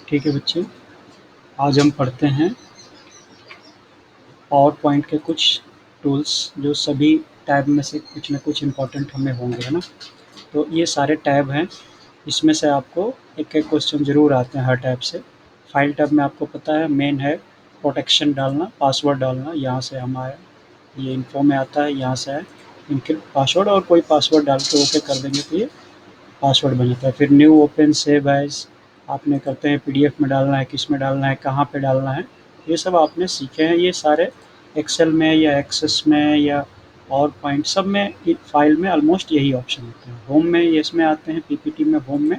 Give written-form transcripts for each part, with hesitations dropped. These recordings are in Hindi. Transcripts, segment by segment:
ठीक है बच्चे, आज हम पढ़ते हैं पावर पॉइंट के कुछ टूल्स जो सभी टैब में से कुछ ना कुछ इम्पोर्टेंट हमें होंगे, है ना। तो ये सारे टैब हैं, इसमें से आपको एक एक क्वेश्चन ज़रूर आते हैं हर टैब से। फाइल टैब में आपको पता है मेन है प्रोटेक्शन डालना, पासवर्ड डालना, यहाँ से हम आए, ये इन्फो में आता है, यहाँ से आए इनक्रिप्ट पासवर्ड, और कोई पासवर्ड डाल के ओके कर देंगे तो ये पासवर्ड बन जाता है। फिर न्यू ओपन सेव एज आपने करते हैं, पीडीएफ में डालना है, किस में डालना है, कहाँ पे डालना है, ये सब आपने सीखे हैं। ये सारे एक्सेल में या एक्सेस में या पावर पॉइंट सब में फाइल में ऑलमोस्ट यही ऑप्शन होते हैं। होम में ये इसमें आते हैं, पीपीटी में होम में,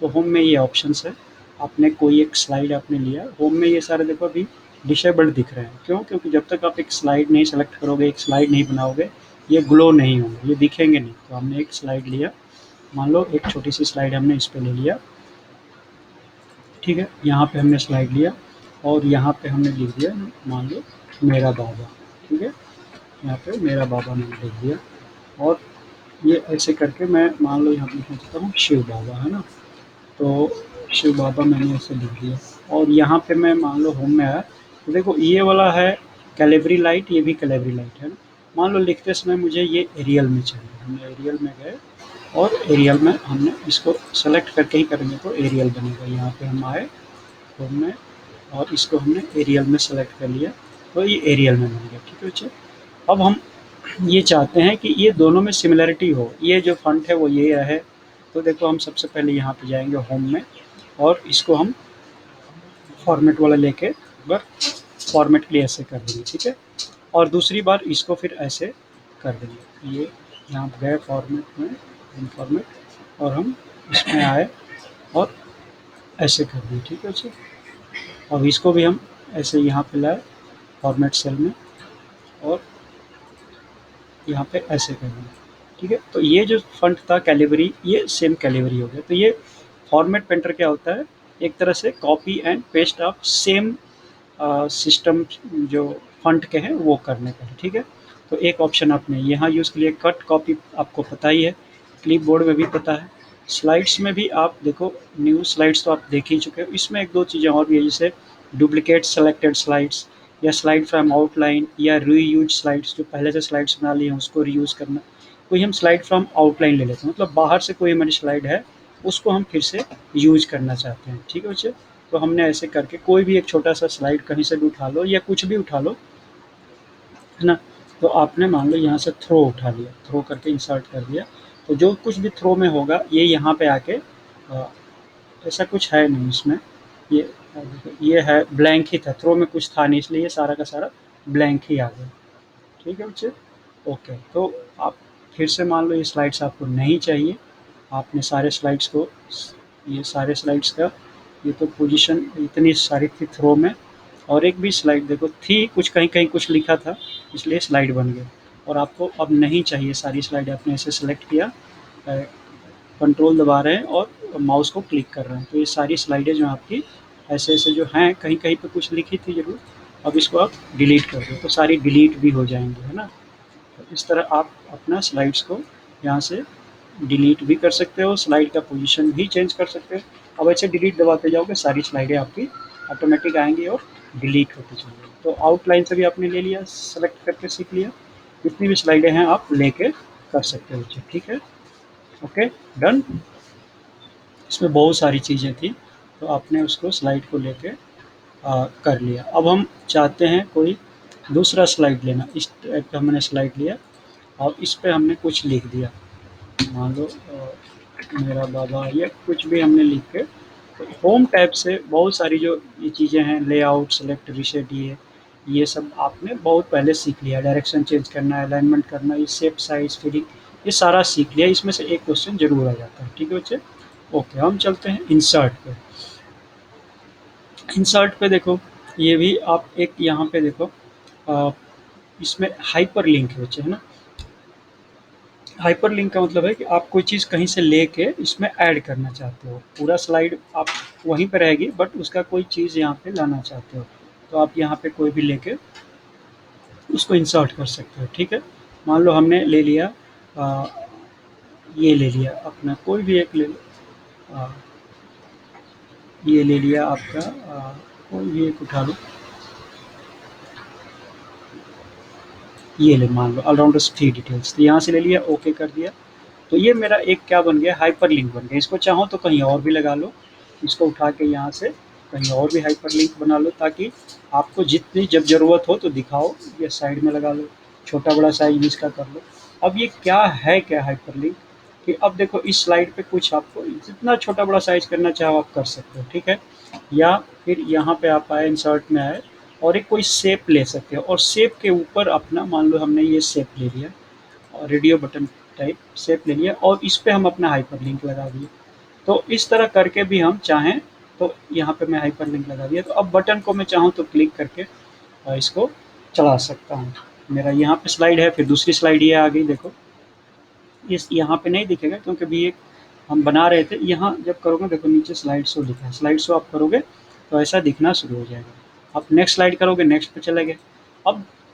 तो होम में ये ऑप्शंस है। आपने कोई एक स्लाइड आपने लिया, होम में ये सारे देखो अभी डिसेबल्ड दिख रहे हैं, क्यों? क्योंकि जब तक आप एक स्लाइड नहीं सेलेक्ट करोगे, एक स्लाइड नहीं बनाओगे, ये ग्लो नहीं होंगे, ये दिखेंगे नहीं। तो हमने एक स्लाइड लिया, मान लो एक छोटी सी स्लाइड हमने इस पे ले लिया, ठीक है, यहाँ पे हमने स्लाइड लिया और यहाँ पे हमने लिख दिया मान लो मेरा बाबा, ठीक है, यहाँ पे मेरा बाबा मैंने लिख दिया। और ये ऐसे करके मैं मान लो यहाँ पे लिखना चाहता हूँ शिव बाबा, है ना। तो शिव बाबा मैंने ऐसे लिख दिया और यहाँ पे मैं मान लो होम में आया, तो देखो ये वाला है कैलिबरी लाइट, ये भी कैलिबरी लाइट है ना। मान लो लिखते समय मुझे ये एरियल में चाहिए, हमने एरियल में गए और एरियल में हमने इसको सेलेक्ट करके ही करेंगे तो एरियल बनेगा। यहाँ पे हम आए होम में और इसको हमने एरियल में सेलेक्ट कर लिया, तो ये एरियल में बन गया, ठीक है बच्चे। अब हम ये चाहते हैं कि ये दोनों में सिमिलरिटी हो, ये जो फंट है वो ये रहे। तो देखो हम सबसे पहले यहाँ पे जाएंगे होम में और इसको हम फॉर्मेट वाला लेके एक बार फॉर्मेट के लिए ऐसे कर देंगे, ठीक है। और दूसरी बार इसको फिर ऐसे कर देंगे, ये यहाँ पे गए फॉर्मेट में, इन फॉर्मेट, और हम इसमें आए और ऐसे कर दिए, ठीक है बच्चे। अब इसको भी हम ऐसे यहाँ पे लाए फॉर्मेट सेल में और यहाँ पे ऐसे कर दिया, ठीक है। तो ये जो फंट था कैलिबरी, ये सेम कैलिबरी हो गया। तो ये फॉर्मेट पेंटर क्या होता है, एक तरह से copy and paste of same system जो फंट के हैं वो करने का है, ठीक है। तो एक ऑप्शन आपने यहाँ यूज़ के लिए कट कॉपी, आपको पता ही है, क्लिप बोर्ड में भी पता है। स्लाइड्स में भी आप देखो, न्यू स्लाइड्स तो आप देख ही चुके हो, इसमें एक दो चीज़ें और भी है, जैसे डुप्लीकेट सेलेक्टेड स्लाइड्स या स्लाइड फ्रॉम आउटलाइन या रीयूज स्लाइड्स, जो पहले से स्लाइड्स बना ली हैं उसको रीयूज़ करना। कोई हम स्लाइड फ्रॉम आउटलाइन ले लेते हैं, मतलब बाहर से कोई हमारी स्लाइड है उसको हम फिर से यूज करना चाहते हैं, ठीक है बच्चे। तो हमने ऐसे करके कोई भी एक छोटा सा स्लाइड कहीं से भी उठा लो या कुछ भी उठा लो, है ना। तो आपने मान लो यहाँ से थ्रो उठा लिया, थ्रो करके इंसर्ट कर दिया, तो जो कुछ भी थ्रो में होगा ये यहाँ पे आके ऐसा कुछ है नहीं इसमें, ये ये है ब्लैंक ही था, थ्रो में कुछ था नहीं, इसलिए ये सारा का सारा ब्लैंक ही आ गया, ठीक है बच्चे। ओके, तो आप फिर से मान लो ये स्लाइड्स आपको नहीं चाहिए, आपने सारे स्लाइड्स को, ये सारे स्लाइड्स का, ये तो पोजीशन इतनी सारी थी थ्रो में, और एक भी स्लाइड देखो थी कुछ कहीं कहीं कुछ लिखा था, इसलिए स्लाइड बन गया। और आपको अब नहीं चाहिए सारी स्लाइड, आपने ऐसे सेलेक्ट किया, कंट्रोल दबा रहे हैं और माउस को क्लिक कर रहे हैं, तो ये सारी स्लाइडें जो आपकी ऐसे ऐसे जो हैं, कहीं कहीं पे कुछ लिखी थी ज़रूर, अब इसको आप डिलीट कर दो तो सारी डिलीट भी हो जाएंगी, है ना। तो इस तरह आप अपना स्लाइड्स को यहाँ से डिलीट भी कर सकते हो, स्लाइड का पोजीशन भी चेंज कर सकते हो। अब ऐसे डिलीट दबाते जाओगे सारी स्लाइडें आपकी ऑटोमेटिक आएंगी और डिलीट होती चलेंगी। तो आउटलाइन से भी आपने ले लिया, सेलेक्ट करके सीख लिया, जितनी भी स्लाइडें हैं आप लेके कर सकते हो बच्चे, ठीक है। Okay, done. इसमें बहुत सारी चीज़ें थी, तो आपने उसको स्लाइड को लेके कर लिया। अब हम चाहते हैं कोई दूसरा स्लाइड लेना, इस टाइप का हमने स्लाइड लिया और इस पे हमने कुछ लिख दिया, मान लो मेरा बाबा या कुछ भी हमने लिख के। तो होम टैब से बहुत सारी जो ये चीज़ें हैं, लेआउट, सेलेक्ट, रीसेट, ये सब आपने बहुत पहले सीख लिया। डायरेक्शन चेंज करना, अलाइनमेंट करना, ये शेप, साइज, फिलिंग, ये सारा सीख लिया। इसमें से एक क्वेश्चन जरूर आ जाता है, ठीक है बच्चे। ओके, हम चलते हैं इंसर्ट पे। इंसर्ट पे देखो, ये भी आप एक यहाँ पे देखो, अ, इसमें हाइपर लिंक है बच्चे, है ना। हाइपर लिंक का मतलब है कि आप कोई चीज़ कहीं से लेके इसमें ऐड करना चाहते हो, पूरा स्लाइड आप वहीं पे रहेगी बट उसका कोई चीज़ यहाँ पे लाना चाहते हो, तो आप यहाँ पे कोई भी लेके उसको इंसर्ट कर सकते हो, ठीक है। मान लो हमने ले लिया, आ, ये ले लिया अपना कोई भी एक ले लो, ये ले लिया आपका कोई भी एक उठा लो, ये ले मान लो ऑलराउंडर्स फ्री डिटेल्स, तो यहाँ से ले लिया, ओके कर दिया। तो ये मेरा एक क्या बन गया, हाइपर लिंक बन गया। इसको चाहो तो कहीं और भी लगा लो, इसको उठा के यहाँ से कहीं और भी हाइपर लिंक बना लो, ताकि आपको जितनी जब ज़रूरत हो तो दिखाओ, या साइड में लगा लो, छोटा बड़ा साइज भी इसका कर लो। अब ये क्या है, क्या हाइपर लिंक, कि अब देखो इस स्लाइड पे कुछ आपको जितना छोटा बड़ा साइज करना चाहो आप कर सकते हो, ठीक है। या फिर यहाँ पे आप आए, इंसर्ट में आए, और एक कोई शेप ले सकते हो, और शेप के ऊपर अपना मान लो हमने ये शेप ले लिया, और रेडियो बटन टाइप शेप ले लिया, और इस पे हम अपना हाइपर लिंक लगा दिए। तो इस तरह करके भी हम चाहें तो यहाँ पे मैं हाइपर लिंक लगा दिया, तो अब बटन को मैं चाहूँ तो क्लिक करके इसको चला सकता हूँ। मेरा यहाँ पे स्लाइड है, फिर दूसरी स्लाइड ये आ गई, देखो इस यहाँ पे नहीं दिखेगा क्योंकि अभी एक हम बना रहे थे। यहाँ जब करोगे देखो नीचे स्लाइड शो लिखा है, स्लाइड शो आप करोगे तो ऐसा दिखना शुरू हो जाएगा। आप नेक्स्ट स्लाइड करोगे, नेक्स्ट पे चले गए।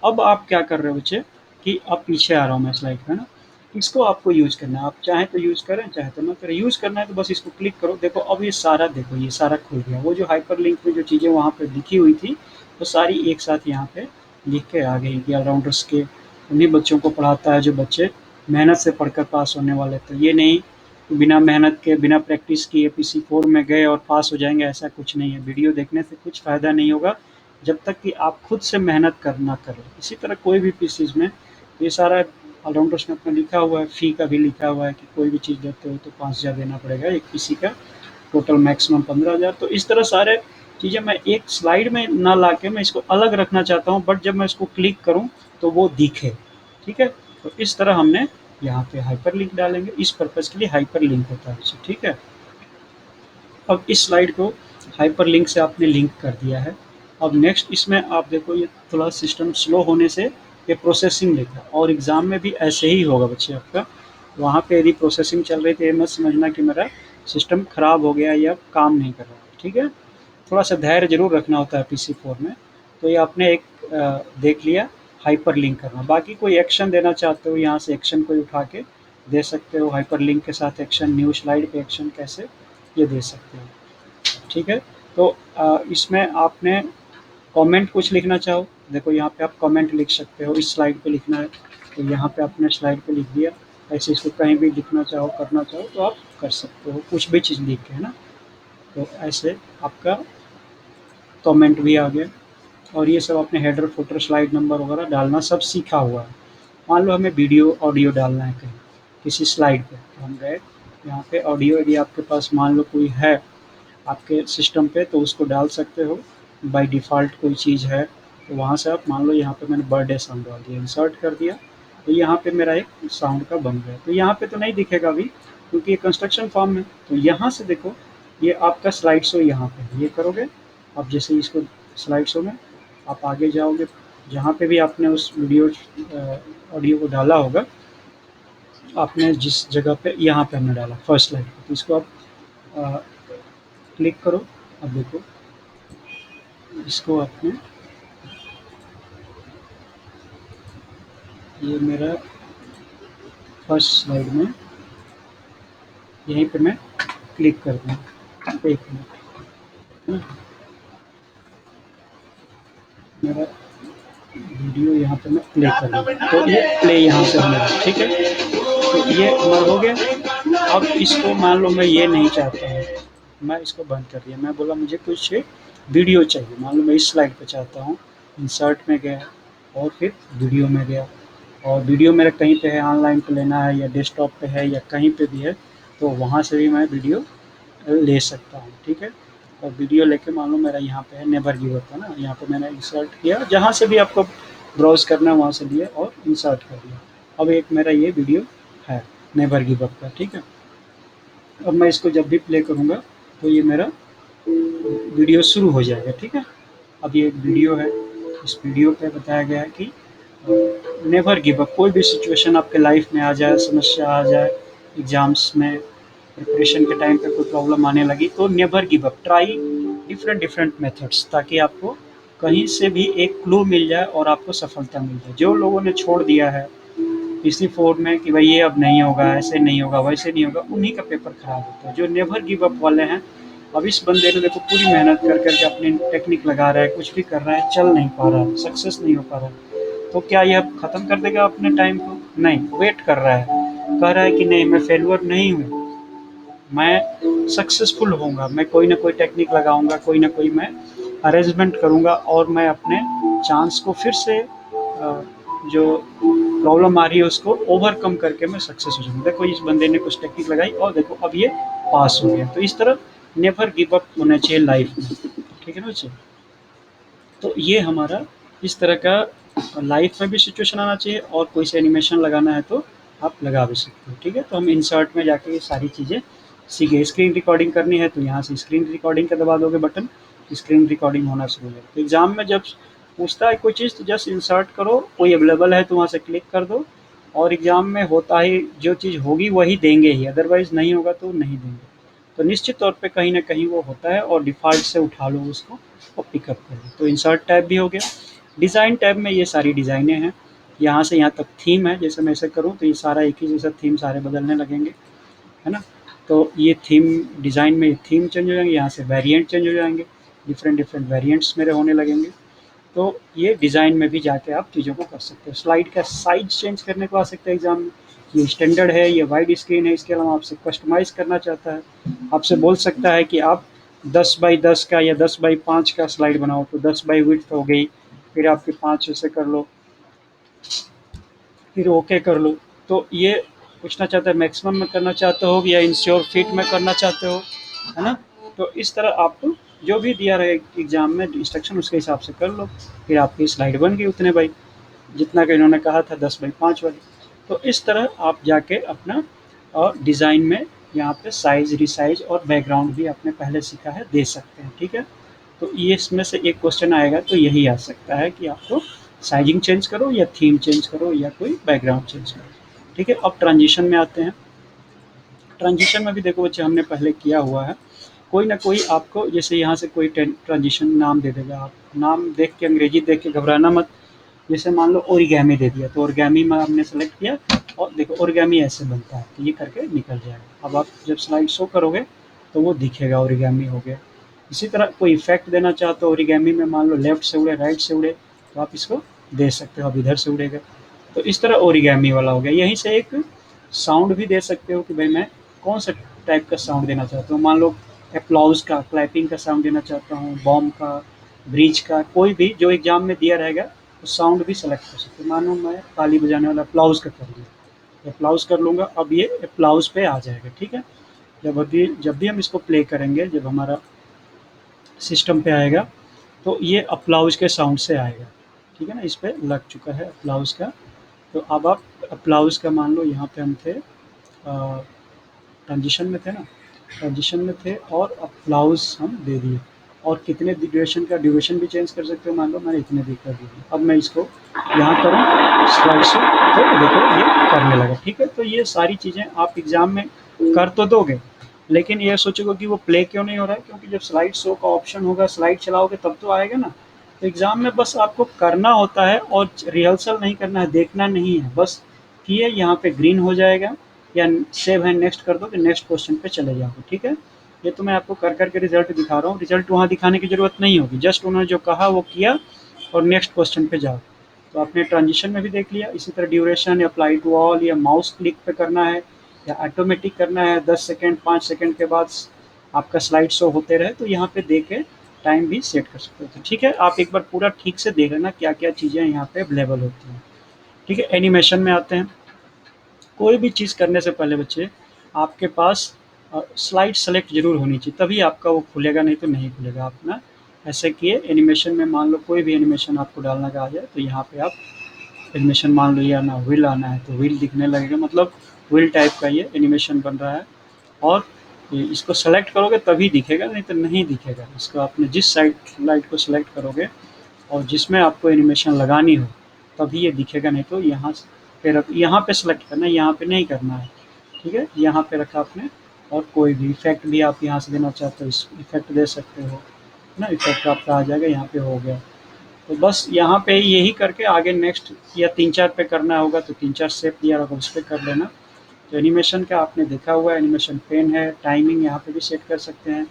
अब आप क्या कर रहे हो बच्चे, कि अब पीछे आ रहा हूँ मैं स्लाइड पे ना, इसको आपको यूज करना है। आप चाहें तो यूज करें, चाहे तो ना करें। यूज करना है तो बस इसको क्लिक करो, देखो अब ये सारा, देखो ये सारा खुल गया। वो जो हाइपर लिंक में जो चीज़ें वहाँ पे लिखी हुई थी वो सारी एक साथ यहाँ पे लिख के आ गई कि ऑलराउंडर्स के उन्हीं बच्चों को पढ़ाता है जो बच्चे मेहनत से पढ़कर पास होने वाले थे। ये नहीं कि बिना मेहनत के, बिना प्रैक्टिस किए PC4 में गए और पास हो जाएंगे, ऐसा कुछ नहीं है। वीडियो देखने से कुछ फ़ायदा नहीं होगा जब तक कि आप खुद से मेहनत करना करें। इसी तरह कोई भी पीसीज में ये सारा ऑलराउंडर्स में अपना लिखा हुआ है, फ़ी का भी लिखा हुआ है कि कोई भी चीज़ लेते हो तो 5,000 देना पड़ेगा एक पीसी का, टोटल मैक्सिमम 15,000। तो इस तरह सारे चीज़ें मैं एक स्लाइड में ना ला के मैं इसको अलग रखना चाहता हूँ, बट जब मैं इसको क्लिक करूँ तो वो दिखे, ठीक है। तो इस तरह हमने यहाँ पे हाइपर लिंक डालेंगे, इस पर्पज़ के लिए हाइपर लिंक होता है, ठीक है। अब इस स्लाइड को हाइपर लिंक से आपने लिंक कर दिया है। अब नेक्स्ट इसमें आप देखो, ये थोड़ा सिस्टम स्लो होने से ये प्रोसेसिंग लेता है, और एग्ज़ाम में भी ऐसे ही होगा बच्चे आपका। वहाँ पे यदि प्रोसेसिंग चल रही थी, ये मत समझना कि मेरा सिस्टम ख़राब हो गया या काम नहीं कर रहा है, ठीक है। थोड़ा सा धैर्य जरूर रखना होता है PC4 में। तो ये आपने एक देख लिया हाइपर लिंक करना। बाकी कोई एक्शन देना चाहते हो, यहाँ से एक्शन कोई उठा के दे सकते हो। हाइपर लिंक के साथ एक्शन, न्यू स्लाइड पे एक्शन कैसे, ये दे सकते हो, ठीक है। तो इसमें आपने कमेंट कुछ लिखना चाहो, देखो यहाँ पे आप कमेंट लिख सकते हो। इस स्लाइड पे लिखना है तो यहाँ पे आपने स्लाइड पे लिख दिया। ऐसे इसको कहीं भी लिखना चाहो, करना चाहो तो आप कर सकते हो, कुछ भी चीज़ लिख के, है ना। तो ऐसे आपका कमेंट भी आ गया। और ये सब आपने हेडर, फुटर, स्लाइड नंबर वगैरह डालना सब सीखा हुआ है। मान लो हमें वीडियो, ऑडियो डालना है कहीं किसी स्लाइड पे, तो हम गए यहाँ पे ऑडियो, यदि आपके पास मान लो कोई है आपके सिस्टम पे तो उसको डाल सकते हो। बाय डिफ़ॉल्ट कोई चीज़ है तो वहाँ से आप मान लो, यहाँ पे मैंने बर्थडे साउंड डाल दिया, इंसर्ट कर दिया, तो यहाँ पे मेरा एक साउंड का बन गया। तो यहाँ पे तो नहीं दिखेगा अभी क्योंकि ये कंस्ट्रक्शन फॉर्म में। तो यहाँ से देखो ये आपका स्लाइड शो यहाँ पे ये करोगे। अब जैसे इसको स्लाइड शो में आप आगे जाओगे, जहाँ पे भी आपने उस वीडियो ऑडियो को डाला होगा, आपने जिस जगह पे, यहाँ पे हमने डाला फर्स्ट स्लाइड पे, तो इसको आप क्लिक करो। अब देखो इसको आपने, ये मेरा फर्स्ट स्लाइड में यहीं पे मैं क्लिक कर दूँ, एक मिनट, है ना। मेरा वीडियो यहाँ पे मैं प्ले कर दूँ तो ये प्ले यहाँ से होने लगा, ठीक है। तो ये हमारा हो गया। अब इसको मान लो मैं ये नहीं चाहता हूँ, मैं इसको बंद कर दिया। मैं बोला मुझे कुछ वीडियो चाहिए, मान लो मैं इस स्लाइड पे चाहता हूँ। इंसर्ट में गया और फिर वीडियो में गया, और वीडियो मेरा कहीं पे है, ऑनलाइन पे लेना है या डेस्कटॉप पे है या कहीं पे भी है, तो वहाँ से भी मैं वीडियो ले सकता हूँ, ठीक है। और वीडियो लेके मान लो मेरा यहाँ पे है नेवर गिव अप, है ना। यहाँ पे मैंने इंसर्ट किया, जहाँ से भी आपको ब्राउज़ करना है वहाँ से लिया और इंसर्ट कर दिया। अब एक मेरा ये वीडियो है नेवर गिव अप का, ठीक है। अब मैं इसको जब भी प्ले करूँगा तो ये मेरा वीडियो शुरू हो जाएगा, ठीक है। अब ये एक वीडियो है, इस वीडियो पे बताया गया है कि नेवर गिव अप। कोई भी सिचुएशन आपके लाइफ में आ जाए, समस्या आ जाए, एग्जाम्स में प्रिपरेशन के टाइम पे कोई प्रॉब्लम आने लगी, तो never give up, try different different methods, ताकि आपको कहीं से भी एक क्लू मिल जाए और आपको सफलता मिल जाए। जो लोगों ने छोड़ दिया है इसी फोर में कि भाई ये अब नहीं होगा, ऐसे नहीं होगा, वैसे नहीं होगा, उन्हीं का पेपर खराब होता है। जो नेवर गिव अप वाले हैं अब इस बंदे ने देखो पूरी मेहनत कर करके अपनी टेक्निक लगा रहा है, कुछ भी कर रहा है, चल नहीं पा रहा है, सक्सेस नहीं हो पा रहा है। तो क्या ये अब खत्म कर देगा अपने टाइम को? नहीं, वेट कर रहा है, कह रहा है कि नहीं, मैं फेलियर नहीं हूँ, मैं सक्सेसफुल होऊंगा, मैं कोई ना कोई टेक्निक लगाऊंगा, कोई ना कोई मैं अरेंजमेंट करूंगा और मैं अपने चांस को फिर से जो प्रॉब्लम आ रही है उसको ओवरकम करके मैं सक्सेस हो जाऊंगा। देखो इस बंदे ने कुछ टेक्निक लगाई और देखो अब ये पास हो गया। तो इस तरह नेवर गिव अप होना चाहिए लाइफ में, ठीक है ना बच्चे? तो ये हमारा इस तरह का लाइफ में भी सिचुएशन आना चाहिए, और कोई से एनिमेशन लगाना है तो आप लगा भी सकते हो, ठीक है? तो हम इंसर्ट में जाके ये सारी चीज़ें सीखे। स्क्रीन रिकॉर्डिंग करनी है तो यहाँ से स्क्रीन रिकॉर्डिंग का दबा दोगे बटन, स्क्रीन रिकॉर्डिंग होना शुरू हो जाएगा। तो एग्जाम में जब पूछता है कोई चीज़ तो जस्ट इंसर्ट करो, कोई अवेलेबल है तो वहाँ से क्लिक कर दो, और एग्जाम में होता ही जो चीज़ होगी वही देंगे ही, अदरवाइज नहीं होगा तो नहीं देंगे। तो निश्चित तौर पे कहीं ना कहीं वो होता है, और डिफ़ॉल्ट से उठा लो उसको और पिकअप कर लो। तो इंसर्ट टैब भी हो गया। डिज़ाइन टैब में ये सारी डिज़ाइनें हैं, यहाँ से यहाँ तक थीम है। जैसे मैं ऐसे करूँ तो ये सारा एक ही जैसा थीम सारे बदलने लगेंगे, है ना? तो ये थीम डिज़ाइन में थीम चेंज हो जाएंगे, यहाँ से वेरिएंट चेंज हो जाएंगे, डिफरेंट डिफरेंट वेरिएंट्स मेरे होने लगेंगे। तो ये डिज़ाइन में भी जाके आप चीज़ों को कर सकते हो। स्लाइड का साइज चेंज करने को आ सकता है एग्जाम में, ये स्टैंडर्ड है, ये वाइड स्क्रीन है, इसके अलावा आपसे कस्टमाइज करना चाहता है, आपसे बोल सकता है कि आप 10 बाई 10 का या 10 बाई 5 का स्लाइड बनाओ, तो 10 बाई विड्थ हो गई, फिर आपके 5 ऐसे कर लो, फिर ओके कर लो। तो ये पूछना चाहता है मैक्सिमम में करना चाहते हो या इंश्योर फिट में करना चाहते हो, है ना? तो इस तरह आप जो भी दिया रहे एग्जाम में इंस्ट्रक्शन उसके हिसाब से कर लो, फिर आपकी स्लाइड बन गई उतने बाई जितना कि इन्होंने कहा था, 10 बाई 5 वाली। तो इस तरह आप जाके अपना और डिज़ाइन में यहाँ पे साइज रिसाइज और बैकग्राउंड भी आपने पहले सीखा है दे सकते हैं, ठीक है? तो ये इसमें से एक क्वेश्चन आएगा तो यही आ सकता है कि आपको साइजिंग चेंज करो या थीम चेंज करो या कोई बैकग्राउंड चेंज करो, ठीक है? अब ट्रांजिशन में आते हैं। ट्रांजिशन में भी देखो बच्चे हमने पहले किया हुआ है, कोई ना कोई आपको जैसे यहाँ से कोई ट्रांजिशन नाम दे देगा, आप नाम देख के अंग्रेजी देख के घबराना मत। जैसे मान लो ओरिगैमी दे दिया, तो ओरिगैमी में हमने सेलेक्ट किया, और देखो ओरिगैमी ऐसे बनता है, तो ये करके निकल जाएगा। अब आप जब स्लाइड शो करोगे तो वो दिखेगा ओरिगैमी हो गया। इसी तरह कोई इफेक्ट देना चाहते हो ओरिगैमी में, मान लो लेफ्ट से उड़े राइट से उड़े, तो आप इसको दे सकते हो, अब इधर से उड़ेगा। तो इस तरह ओरिगैमी वाला हो गया। यहीं से एक साउंड भी दे सकते हो कि भाई मैं कौन सा टाइप का साउंड देना चाहता हूँ। मान लो एप्लॉज का, क्लैपिंग का साउंड देना चाहता हूँ, बॉम्ब का, ब्रिज का, कोई भी जो एग्जाम में दिया रहेगा तो साउंड भी सेलेक्ट कर सकते हो। मानो मैं ताली बजाने वाला अप्लाउज का कर लिया, अप्लाउज कर लूँगा, अब ये अप्लाउज पे आ जाएगा, ठीक है? जब भी हम इसको प्ले करेंगे, जब हमारा सिस्टम पे आएगा तो ये अप्लाउज के साउंड से आएगा, ठीक है ना? इस पे लग चुका है अप्लाउज का। तो अब आप अप्लाउज का मान लो यहाँ पे हम थे ट्रांजिशन में थे ना, ट्रांजिशन में थे और अप्लाउज हम दे दिए, और कितने ड्यूरेशन का ड्यूरेशन भी चेंज कर सकते हो। मान लो मैंने इतने दी कर दी, अब मैं इसको यहाँ करूँ स्लाइड से, तो देखो ये करने लगा, ठीक है? तो ये सारी चीज़ें आप एग्जाम में कर तो दोगे, लेकिन ये सोचोगे कि वो प्ले क्यों नहीं हो रहा है, क्योंकि जब स्लाइड शो का ऑप्शन होगा, स्लाइड चलाओगे तब तो आएगा ना। तो एग्जाम में बस आपको करना होता है, और रिहर्सल नहीं करना है, देखना नहीं है, बस किए यहाँ पे ग्रीन हो जाएगा, या सेव एंड नेक्स्ट कर दो कि नेक्स्ट क्वेश्चन पे चले जाओगे, ठीक है? ये तो मैं आपको कर करके रिजल्ट दिखा रहा हूँ, रिजल्ट वहाँ दिखाने की ज़रूरत नहीं होगी, जस्ट उन्होंने जो कहा वो किया और नेक्स्ट क्वेश्चन पे जाओ। तो आपने ट्रांजिशन में भी देख लिया। इसी तरह ड्यूरेशन या अप्लाई टू ऑल या माउस क्लिक पे करना है या ऑटोमेटिक करना है, 10 सेकेंड 5 सेकेंड के बाद आपका स्लाइड शो होते रहे, तो यहाँ पे दे के टाइम भी सेट कर सकते हो। तो ठीक है, आप एक बार पूरा ठीक से देख लेना क्या क्या चीज़ें यहाँ पे अवेलेबल होती हैं, ठीक है? एनिमेशन में आते हैं। कोई भी चीज़ करने से पहले बच्चे आपके पास स्लाइड सेलेक्ट ज़रूर होनी चाहिए, तभी आपका वो खुलेगा, नहीं तो नहीं खुलेगा। आप ना ऐसे किए एनिमेशन में, मान लो कोई भी एनिमेशन आपको डालना का आ जाए तो यहाँ पे आप एनिमेशन मान लो ये आना व्हील आना है तो व्हील दिखने लगेगा, मतलब व्हील टाइप का ये एनिमेशन बन रहा है। और इसको सेलेक्ट करोगे तभी दिखेगा, नहीं तो नहीं दिखेगा। इसको आपने जिस साइड लाइट को सेलेक्ट करोगे और जिसमें आपको एनिमेशन लगानी हो तभी ये दिखेगा, नहीं तो यहाँ पे सेलेक्ट करना है, यहाँ पे नहीं करना है, ठीक है? यहाँ पे रखा आपने। और कोई भी इफेक्ट भी आप यहाँ से देना चाहते हो, इस इफेक्ट दे सकते हो ना, इफेक्ट आपका आ जाएगा, यहाँ पे हो गया। तो बस यहाँ पे यही करके आगे नेक्स्ट या 3 4 पे करना होगा तो 3 4 स्टेप दिया होगा उस पर कर लेना। तो एनिमेशन का आपने देखा हुआ है, एनिमेशन पेन है, टाइमिंग यहाँ पे भी सेट कर सकते हैं,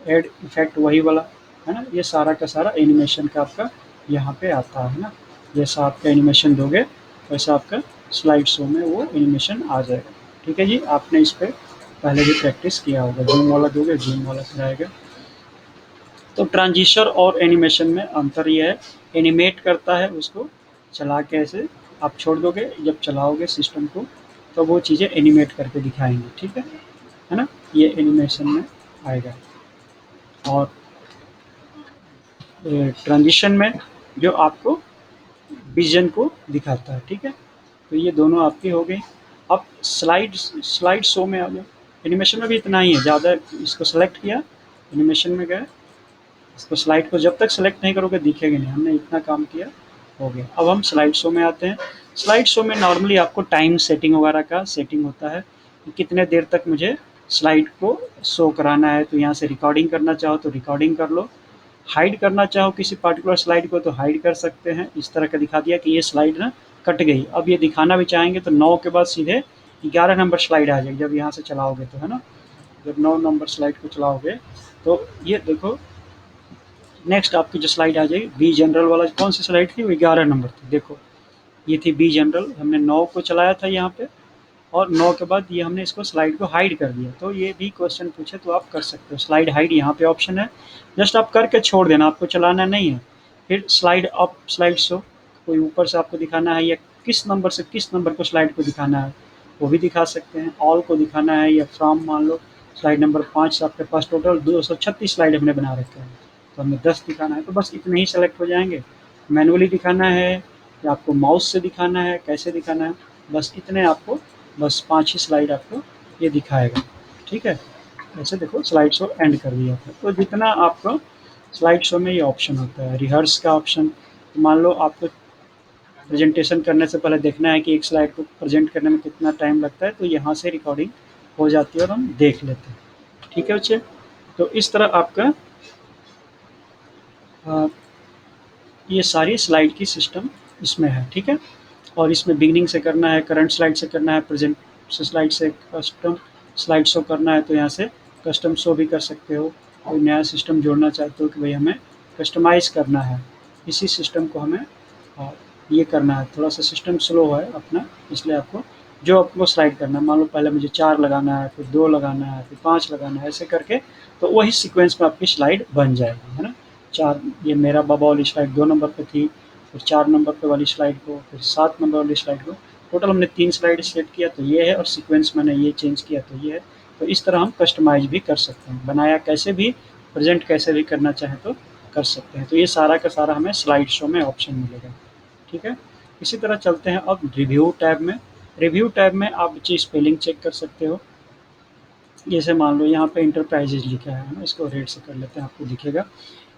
ऐड इफेक्ट वही वाला है ना, ये सारा का सारा एनिमेशन का आपका यहाँ पे आता है ना। जैसा आपका एनिमेशन दोगे वैसा आपका स्लाइड शो में वो एनिमेशन आ जाएगा। ठीक है जी, आपने इस पर पहले भी प्रैक्टिस किया होगा। जूम वाला दोगे जूम वाला फिर आएगा। तो ट्रांजिशन और एनिमेशन में अंतर ये है, एनिमेट करता है उसको चला के ऐसे आप छोड़ दोगे, जब चलाओगे सिस्टम को तो वो चीज़ें एनिमेट करके दिखाएंगे। ठीक है ना, ये एनिमेशन में आएगा। और ट्रांजिशन में जो आपको विजन को दिखाता है। ठीक है, तो ये दोनों आपकी हो गई। अब स्लाइड स्लाइड शो में आ जाओ। एनिमेशन में भी इतना ही है, ज़्यादा इसको सेलेक्ट किया, एनिमेशन में गए, इसको स्लाइड को जब तक सेलेक्ट नहीं करोगे दिखेगी नहीं। हमने इतना काम किया, हो गया। अब हम स्लाइड शो में आते हैं। स्लाइड शो में नॉर्मली आपको टाइम सेटिंग वगैरह का सेटिंग होता है कि कितने देर तक मुझे स्लाइड को शो कराना है। तो यहाँ से रिकॉर्डिंग करना चाहो तो रिकॉर्डिंग कर लो, हाइड करना चाहो किसी पर्टिकुलर स्लाइड को तो हाइड कर सकते हैं। इस तरह का दिखा दिया कि ये स्लाइड ना कट गई। अब ये दिखाना भी चाहेंगे तो 9 के बाद सीधे 11 नंबर स्लाइड आ जाएगी जब यहाँ से चलाओगे तो, है ना। जब 9 नंबर स्लाइड को चलाओगे तो ये देखो, नेक्स्ट आपकी जो स्लाइड आ जाएगी बी जनरल वाला, कौन सी स्लाइड थी, वो 11 नंबर थी। देखो ये थी बी जनरल, हमने 9 को चलाया था यहाँ पे, और 9 के बाद ये हमने इसको स्लाइड को हाइड कर दिया। तो ये भी क्वेश्चन पूछे तो आप कर सकते हो। स्लाइड हाइड यहाँ पे ऑप्शन है, जस्ट आप करके छोड़ देना, आपको चलाना नहीं है। फिर स्लाइड अप स्लाइड शो, कोई ऊपर से आपको दिखाना है या किस नंबर से किस नंबर को स्लाइड को दिखाना है वो भी दिखा सकते हैं। ऑल को दिखाना है या फ्रॉम, मान लो स्लाइड नंबर 5 से आपके पास टोटल 236 स्लाइड हमने बना रखे हैं, तो हमें 10 दिखाना है तो बस इतने ही सेलेक्ट हो जाएंगे। मैनुअली दिखाना है या आपको माउस से दिखाना है, कैसे दिखाना है, बस इतने आपको, बस 5 ही स्लाइड आपको ये दिखाएगा। ठीक है, ऐसे देखो स्लाइड शो एंड कर दिया था। तो जितना आपको स्लाइड शो में ये ऑप्शन होता है, रिहर्स का ऑप्शन, तो मान लो आपको प्रेजेंटेशन करने से पहले देखना है कि एक स्लाइड को प्रेजेंट करने में कितना टाइम लगता है, तो यहाँ से रिकॉर्डिंग हो जाती है और हम देख लेते हैं। ठीक है बच्चे, तो इस तरह आपका आ, ये सारी स्लाइड की सिस्टम इसमें है। ठीक है, और इसमें बिगिनिंग से करना है, करंट स्लाइड से करना है, प्रेजेंट स्लाइड से कस्टम स्लाइड शो करना है तो यहाँ से कस्टम शो भी कर सकते हो। कोई नया सिस्टम जोड़ना चाहते हो कि भाई हमें कस्टमाइज़ करना है इसी सिस्टम को, हमें ये करना है, थोड़ा सा सिस्टम स्लो है अपना, इसलिए आपको जो आपको स्लाइड करना है, मान लो पहले मुझे 4 लगाना है, फिर 2 लगाना है, फिर 5 लगाना है, ऐसे करके तो वही सीक्वेंस में आपकी स्लाइड बन जाएगी, है ना। 4, ये मेरा बाबा वाली स्लाइड 2 नंबर पे थी, फिर 4 नंबर पे वाली स्लाइड को, फिर 7 नंबर वाली स्लाइड को, टोटल हमने 3 स्लाइड सेट किया तो ये है, और सीक्वेंस मैंने ये चेंज किया तो ये है। तो इस तरह हम कस्टमाइज़ भी कर सकते हैं, बनाया कैसे भी, प्रेज़ेंट कैसे भी करना चाहें तो कर सकते हैं। तो ये सारा का सारा हमें स्लाइड शो में ऑप्शन मिलेगा। ठीक है, इसी तरह चलते हैं अब रिव्यू टैब में। रिव्यू टैब में आप बच्चे स्पेलिंग चेक कर सकते हो। जैसे मान लो यहाँ पे इंटरप्राइजेज लिखा है ना, इसको रेड से कर लेते हैं, आपको दिखेगा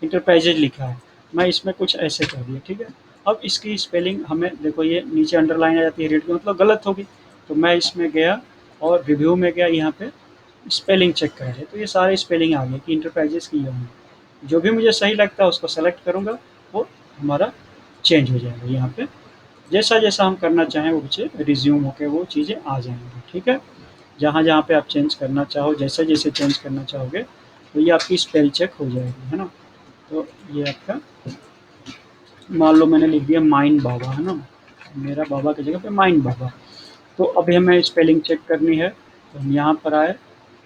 इंटरप्राइजेज लिखा है। मैं इसमें कुछ ऐसे कर दिया। ठीक है, अब इसकी स्पेलिंग हमें देखो, ये नीचे अंडरलाइन आ जाती है रेड की, मतलब गलत होगी। तो मैं इसमें गया और रिव्यू में गया, यहाँ पे स्पेलिंग चेक कर रहे, तो ये सारे स्पेलिंग आ गए कि इंटरप्राइजेज की ये होंगी। जो भी मुझे सही लगता है उसको सेलेक्ट करूँगा, वो हमारा चेंज हो जाएगा यहाँ पे। जैसा जैसा हम करना चाहें वो बच्चे रिज्यूम होके वो चीज़ें आ जाएंगी। ठीक है, जहाँ जहाँ पे आप चेंज करना चाहो, जैसे जैसे चेंज करना चाहोगे तो ये आपकी स्पेल चेक हो जाएगी, है ना। तो ये आपका, मान लो मैंने लिख दिया माइन बाबा, है ना, मेरा बाबा की जगह पे माइन बाबा। तो अभी हमें स्पेलिंग चेक करनी है, तो हम यहाँ पर आए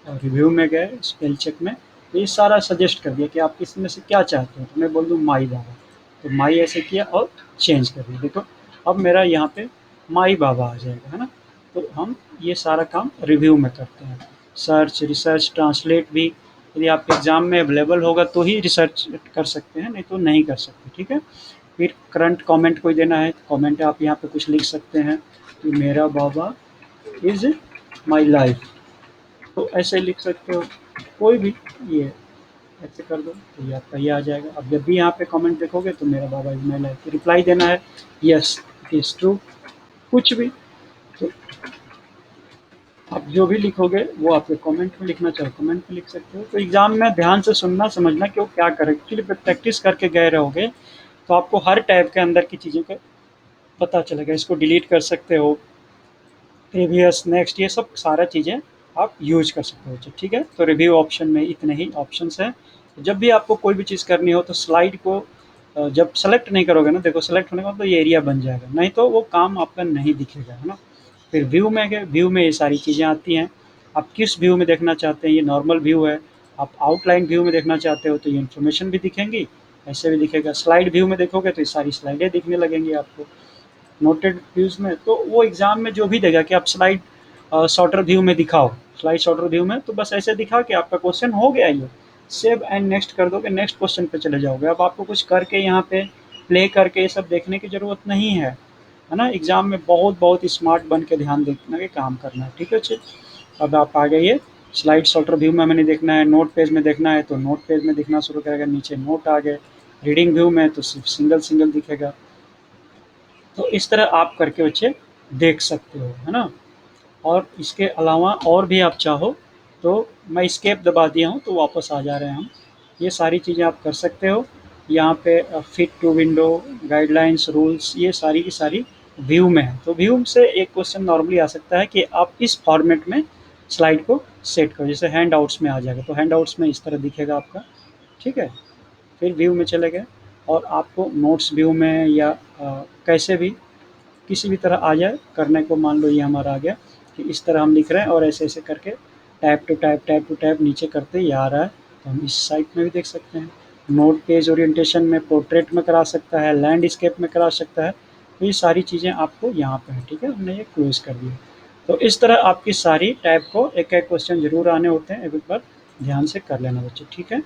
और रिव्यू में गए स्पेल चेक में, तो ये सारा सजेस्ट कर दिया कि आप इसमें से क्या चाहते हो। तो मैं बोल दूँ माई बाबा, तो माई ऐसे किया और चेंज कर दिया। देखो अब मेरा यहाँ पे माई बाबा आ जाएगा, है ना। तो हम ये सारा काम रिव्यू में करते हैं। सर्च, रिसर्च, ट्रांसलेट भी यदि आपके एग्ज़ाम में अवेलेबल होगा तो ही रिसर्च कर सकते हैं, नहीं तो नहीं कर सकते। ठीक है, फिर करंट कमेंट कोई देना है तो कमेंट आप यहाँ पे कुछ लिख सकते हैं कि मेरा बाबा इज़ माई लाइफ, तो ऐसे लिख सकते हो कोई भी, ये ऐसे कर दो तो ये आपका ये आ जाएगा। अब जब भी यहाँ पे कमेंट देखोगे तो मेरा बाबा इज़ माई लाइफ, रिप्लाई देना है यस इट इज़ ट्रू, कुछ भी। तो आप जो भी लिखोगे वो आपके कमेंट में लिखना चाहो कमेंट में लिख सकते हो। तो एग्ज़ाम में ध्यान से सुनना समझना कि वो क्या करें, एक्चुअली प्रैक्टिस करके गए रहोगे तो आपको हर टाइप के अंदर की चीज़ों का पता चलेगा। इसको डिलीट कर सकते हो, प्रीवियस, नेक्स्ट, ये सब सारा चीज़ें आप यूज कर सकते हो। ठीक है, तो रिव्यू ऑप्शन में इतने ही ऑप्शंस हैं। जब भी आपको कोई भी चीज़ करनी हो तो स्लाइड को जब सेलेक्ट नहीं करोगे ना, देखो सेलेक्ट होने के बाद तो ये एरिया बन जाएगा, नहीं तो वो काम आपका नहीं दिखेगा, है ना। फिर व्यू में गए, व्यू में ये सारी चीज़ें आती हैं। आप किस व्यू में देखना चाहते हैं, ये नॉर्मल व्यू है। आप आउटलाइन व्यू में देखना चाहते हो तो ये इन्फॉर्मेशन भी दिखेंगी, ऐसे भी दिखेगा। स्लाइड व्यू में देखोगे तो ये सारी स्लाइडें दिखने लगेंगी आपको। नोटेड व्यूज़ में तो वो एग्ज़ाम में जो भी देगा कि आप स्लाइड शॉर्टर व्यू में दिखाओ, स्लाइड शॉर्टर व्यू में, तो बस ऐसे दिखा कि आपका क्वेश्चन हो गया ये, सेव एंड नेक्स्ट कर दोगे, नेक्स्ट क्वेश्चन पे चले जाओगे। अब आपको कुछ करके यहाँ पे प्ले करके ये सब देखने की ज़रूरत नहीं है ना। एग्ज़ाम में बहुत बहुत स्मार्ट बन के ध्यान देना के काम करना है, ठीक है अच्छे। अब आप आ गए स्लाइड शॉर्टर व्यू में, हमें देखना है नोट पेज में देखना है तो नोट पेज में दिखना शुरू करेगा, नीचे नोट आ गए। रीडिंग व्यू में तो सिर्फ सिंगल सिंगल दिखेगा। तो इस तरह आप करके बच्चे देख सकते हो, है ना। और इसके अलावा और भी आप चाहो तो मैं एस्केप दबा दिया हूँ तो वापस आ जा रहे हैं हम। ये सारी चीज़ें आप कर सकते हो। यहाँ पे fit to window, guidelines, rules, ये सारी की सारी व्यू में है। तो व्यू से एक क्वेश्चन नॉर्मली आ सकता है कि आप इस फॉर्मेट में स्लाइड को सेट करो, जैसे हैंड आउट्स में आ जाएगा तो हैंड आउट्स में इस तरह दिखेगा आपका, ठीक है। फिर व्यू में चले गए और आपको नोट्स व्यू में या कैसे भी किसी भी तरह आ जाए करने को, मान लो ये हमारा आ गया कि इस तरह हम लिख रहे हैं और ऐसे ऐसे करके टैप टू टैप नीचे करते ये आ रहा है, तो हम इस साइट में भी देख सकते हैं। नोट पेज ओरिएंटेशन में पोर्ट्रेट में करा सकता है, लैंडस्केप में करा सकता है, तो ये सारी चीज़ें आपको यहाँ पे है, ठीक है। हमने ये क्लोज कर दिया। तो इस तरह आपकी सारी टैब को एक एक क्वेश्चन जरूर आने होते हैं, एक बार ध्यान से कर लेना बच्चे, ठीक है।